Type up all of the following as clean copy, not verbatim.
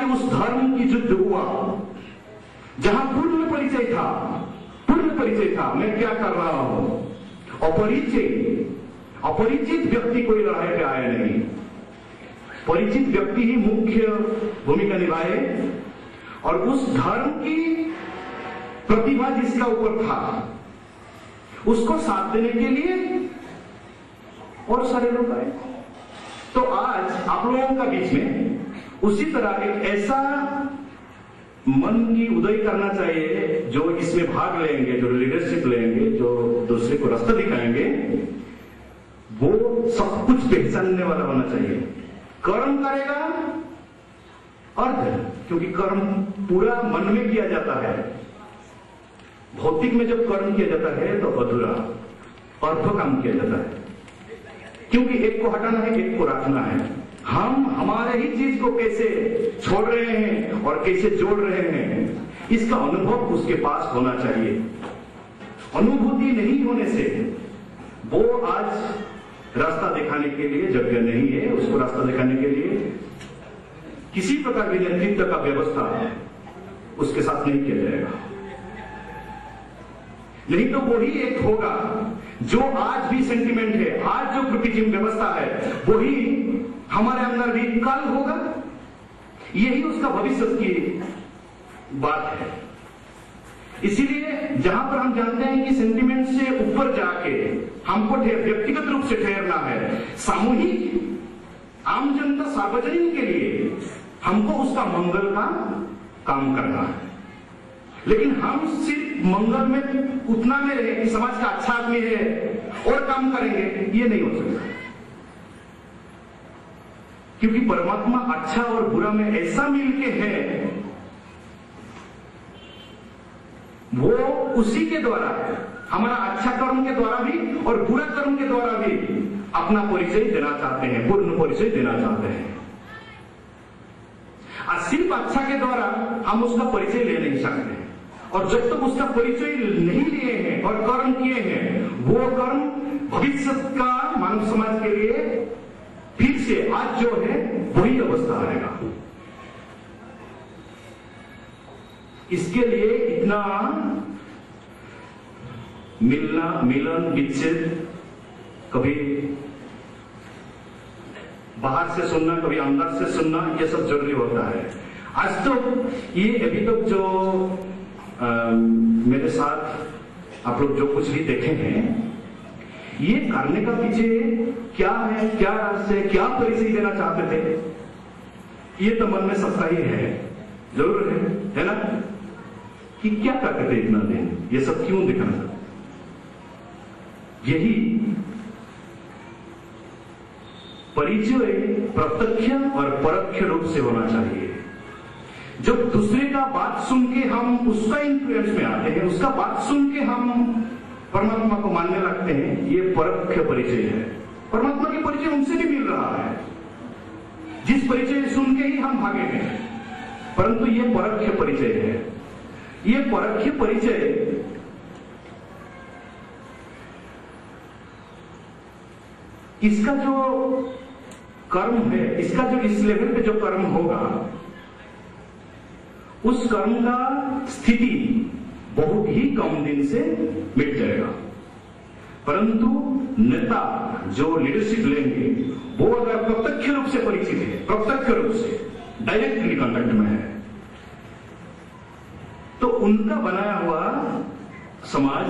कि उस धर्म की युद्ध हुआ जहां पूर्ण परिचय था, मैं क्या कर रहा हूं। अपरिचित व्यक्ति कोई लड़ाई पे आया नहीं, परिचित व्यक्ति ही मुख्य भूमिका निभाए और उस धर्म की प्रतिभा जिसका ऊपर था उसको साथ देने के लिए और सारे लोग आए। तो आज आप लोगों का बीच में उसी तरह एक ऐसा मन की उदय करना चाहिए जो इसमें भाग लेंगे, जो लीडरशिप लेंगे, जो दूसरे को रास्ता दिखाएंगे, वो सब कुछ पहचानने वाला होना चाहिए। कर्म करेगा अर्ध, क्योंकि कर्म पूरा मन में किया जाता है। भौतिक में जब कर्म किया जाता है तो अधूरा अर्ध काम किया जाता है, क्योंकि एक को हटाना है, एक को रखना है। हम हमारे ही चीज को कैसे छोड़ रहे हैं और कैसे जोड़ रहे हैं, इसका अनुभव उसके पास होना चाहिए। अनुभूति नहीं होने से वो आज रास्ता दिखाने के लिए जगह नहीं है। उसको रास्ता दिखाने के लिए किसी प्रकार की नेतृत्व का व्यवस्था उसके साथ नहीं किया जाएगा। नहीं तो वही एक होगा जो आज भी सेंटिमेंट है, आज जो ग्रुपिज्म व्यवस्था है वही हमारे अंदर भी कल होगा। यही उसका भविष्य की बात है। इसीलिए जहां पर हम जानते हैं कि सेंटिमेंट से ऊपर जाके हमको व्यक्तिगत रूप से ठहरना है, सामूहिक आम जनता सार्वजनिक के लिए हमको उसका मंगल का काम करना है। लेकिन हम सिर्फ मंगल में उतना में रहे कि समाज का अच्छा आदमी है और काम करेंगे, ये नहीं हो सकता। क्योंकि परमात्मा अच्छा और बुरा में ऐसा मिलके है, वो उसी के द्वारा, हमारा अच्छा कर्म के द्वारा भी और बुरा कर्म के द्वारा भी अपना परिचय देना चाहते हैं, पूर्ण परिचय देना चाहते हैं। और सिर्फ अच्छा के द्वारा हम उसका परिचय ले नहीं सकते, और जब तक उसका परिचय नहीं लिए हैं और कर्म किए हैं, वो कर्म भविष्य का मानव समाज के लिए फिर से आज जो है वही अवस्था आएगा। इसके लिए इतना मिलन विच्छेद, कभी बाहर से सुनना, कभी अंदर से सुनना, ये सब जरूरी होता है। आज तो ये अभी तक जो मेरे साथ आप लोग जो कुछ भी देखे हैं, ये करने का पीछे क्या है, क्या रहस्य, क्या परिचय देना चाहते थे, ये तो मन में सबका ही है, जरूर है ना, कि क्या करते थे इतना दिन, ये सब क्यों दिखाना था। यही परिचय प्रत्यक्ष और परोक्ष रूप से होना चाहिए। जब दूसरे का बात सुन के हम उसका इन्फ्लुएंस में आते हैं, उसका बात सुन के हम परमात्मा को मानने लगते हैं, ये परोक्ष परिचय है। परमात्मा के परिचय उनसे भी मिल रहा है जिस परिचय सुन के ही हम भागे हैं, परंतु ये परोक्ष परिचय है। ये परोक्ष परिचय इसका जो कर्म है, इसका जो इस लेवल पे जो कर्म होगा, उस कर्म का स्थिति बहुत ही कम दिन से मिट जाएगा। परंतु नेता जो लीडरशिप लेंगे, वो अगर प्रत्यक्ष रूप से परिचित है, प्रत्यक्ष रूप से डायरेक्टली कांटेक्ट में है, तो उनका बनाया हुआ समाज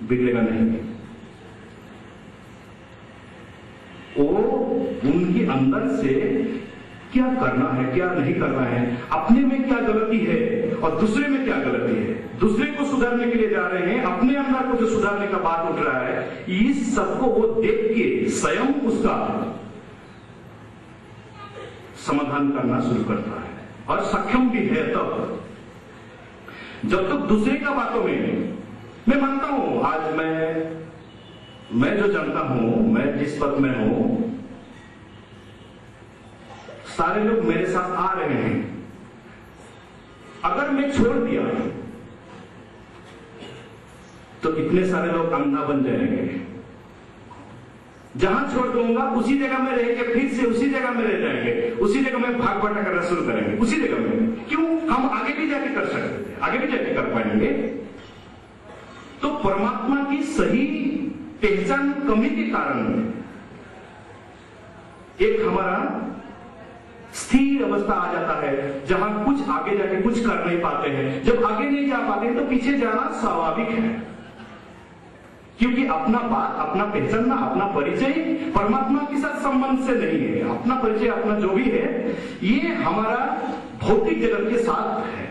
बिगड़ेगा नहीं। वो उनके अंदर से क्या करना है, क्या नहीं करना है, अपने में क्या गलती है और दूसरे में क्या गलती है, दूसरे को सुधारने के लिए जा रहे हैं, अपने अंदर को जो सुधारने का बात उठ रहा है, इस सबको वो देख के स्वयं उसका समाधान करना शुरू करता है और सक्षम भी है। तब जब तक दूसरे का बातों में, मैं मानता हूं आज मैं जो जानता हूं, मैं जिस पद में हूं, सारे लोग मेरे साथ आ रहे हैं। अगर मैं छोड़ दिया तो इतने सारे लोग अंधा बन जाएंगे। जहां छोड़ दूंगा उसी जगह में रह के फिर से उसी जगह में रह जाएंगे, उसी जगह में भाग बटा करना शुरू करेंगे, उसी जगह में। क्यों? हम आगे भी जाके कर सकते थे, आगे भी जाके कर पाएंगे। तो परमात्मा की सही पहचान कमी के कारण एक हमारा स्थिर अवस्था आ जाता है, जहां कुछ आगे जाके कुछ कर नहीं पाते हैं। जब आगे नहीं जा पाते हैं तो पीछे जाना स्वाभाविक है, क्योंकि अपना बात, अपना पहचानना, अपना परिचय परमात्मा के साथ संबंध से नहीं है। अपना परिचय, अपना जो भी है, ये हमारा भौतिक जगत के साथ है।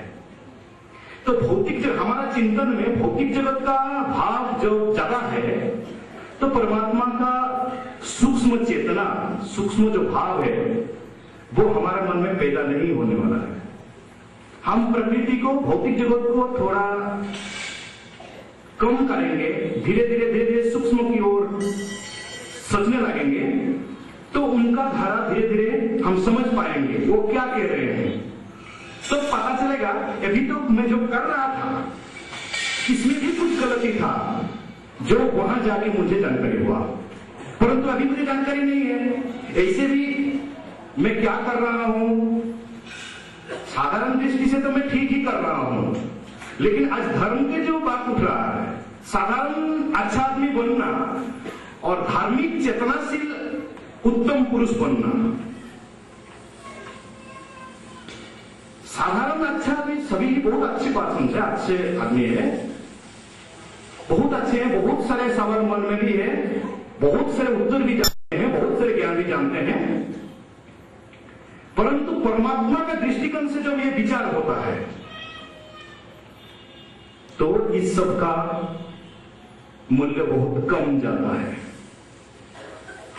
तो भौतिक जगत, हमारा चिंतन में भौतिक जगत का भाव जो ज्यादा है, तो परमात्मा का सूक्ष्म चेतना, सूक्ष्म जो भाव है, वो हमारे मन में पैदा नहीं होने वाला है। हम प्रकृति को, भौतिक जगत को थोड़ा कम करेंगे, धीरे धीरे धीरे धीरे सूक्ष्म की ओर सचने लगेंगे, तो उनका धारा धीरे धीरे हम समझ पाएंगे वो क्या कह रहे हैं। तो पता चलेगा अभी तो मैं जो कर रहा था इसमें भी कुछ गलती था, जो वहां जाके मुझे जानकारी हुआ, परंतु अभी मुझे जानकारी नहीं है। ऐसे भी मैं क्या कर रहा हूं, साधारण दृष्टि से तो मैं ठीक ही कर रहा हूं, लेकिन आज धर्म के जो बात उठ रहा है, साधारण अच्छा आदमी बनना और धार्मिक चेतनाशील उत्तम पुरुष बनना, साधारण अच्छा आदमी, सभी बहुत अच्छी बात समझे, अच्छे आदमी है, बहुत अच्छे हैं, बहुत सारे सवाल मन में भी है, बहुत सारे उत्तर भी जानते हैं, बहुत सारे ज्ञान भी जानते हैं, परंतु परमात्मा के दृष्टिकोण से जब ये विचार होता है तो इस सब का मूल्य बहुत कम जाता है।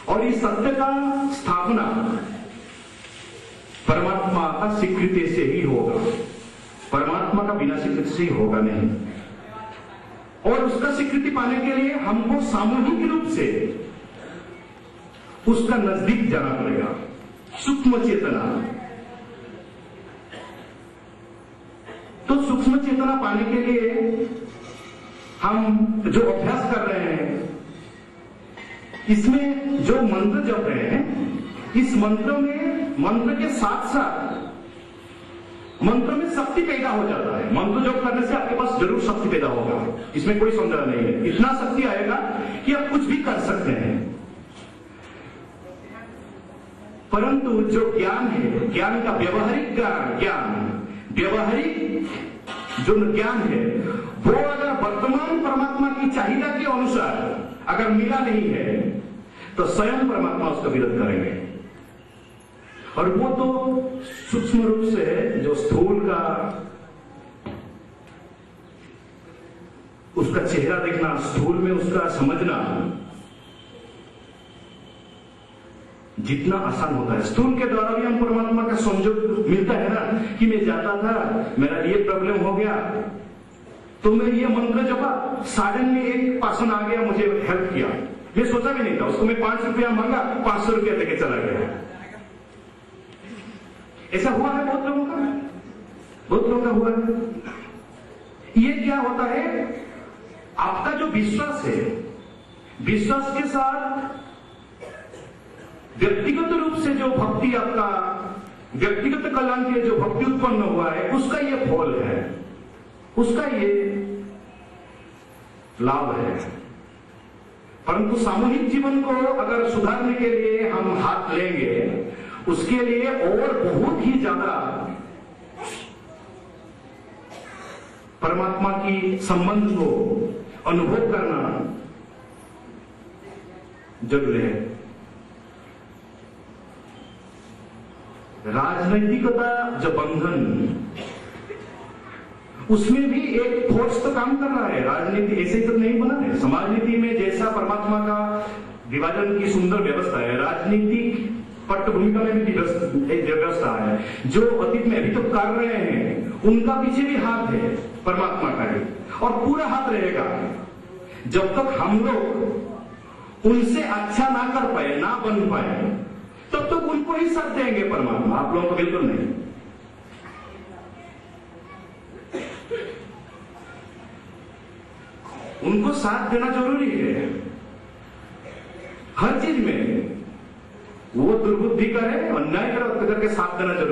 और इस सत्य का स्थापना परमात्मा का स्वीकृति से ही होगा, परमात्मा का बिना स्वीकृति से ही होगा नहीं। और उसका स्वीकृति पाने के लिए हमको सामूहिक रूप से उसका नजदीक जाना पड़ेगा, सूक्ष्म चेतना। तो सूक्ष्म चेतना पाने के लिए हम जो अभ्यास कर रहे हैं, इसमें जो मंत्र जप रहे हैं, इस मंत्र में, मंत्र के साथ साथ मंत्र में शक्ति पैदा हो जाता है। मंत्र जप करने से आपके पास जरूर शक्ति पैदा होगा, इसमें कोई संदेह नहीं है। इतना शक्ति आएगा कि आप कुछ भी कर सकते हैं। परंतु जो ज्ञान है, ज्ञान का व्यवहारिक ज्ञान, व्यवहारिक जो ज्ञान है, वो अगर वर्तमान परमात्मा की चाहिए के अनुसार अगर मिला नहीं है तो स्वयं परमात्मा उसका विरोध करेंगे। और वो तो सूक्ष्म रूप से है, जो स्थूल का उसका चेहरा देखना, स्थूल में उसका समझना जितना आसान होता है, स्थूल के द्वारा भी हम परमात्मा का संयोग मिलता है ना, कि मैं जाता था, मेरा ये प्रॉब्लम हो गया, तो मैं ये मंत्र जपा, साधन में एक पर्सन आ गया, मुझे हेल्प किया, मैं सोचा भी नहीं था, उसको मैं 5 रुपया मांगा, 500 रुपया लेके चला गया। ऐसा हुआ है बहुत लोगों का, बहुत लोगों का हुआ है। ये क्या होता है, आपका जो विश्वास है, विश्वास के साथ व्यक्तिगत रूप से जो भक्ति, आपका व्यक्तिगत कल्याण के लिए जो भक्ति उत्पन्न हुआ है, उसका ये फल है, उसका ये लाभ है। परंतु सामूहिक जीवन को अगर सुधारने के लिए हम हाथ लेंगे, उसके लिए और बहुत ही ज्यादा परमात्मा की संबंध को अनुभव करना जरूरी है। राजनैतिकता जो बंधन, उसमें भी एक फोर्स तो काम कर रहा है। राजनीति ऐसे ही तो नहीं बना है। समाज नीति में जैसा परमात्मा का विभाजन की सुंदर व्यवस्था है, राजनीतिक पट्टभूमिका में भी एक व्यवस्था है। जो अतीत में अभी तो कर रहे हैं, उनका पीछे भी हाथ है परमात्मा का ही, और पूरा हाथ रहेगा। जब तक हम लोग उनसे अच्छा ना कर पाए, ना बन पाए, तब तक उनको ही साथ देंगे परमात्मा, आप लोगों को बिल्कुल नहीं। उनको साथ देना जरूरी है। हर चीज में वो दुर्बुद्धि करे और न्याय करे करके साथ देना जरूरी।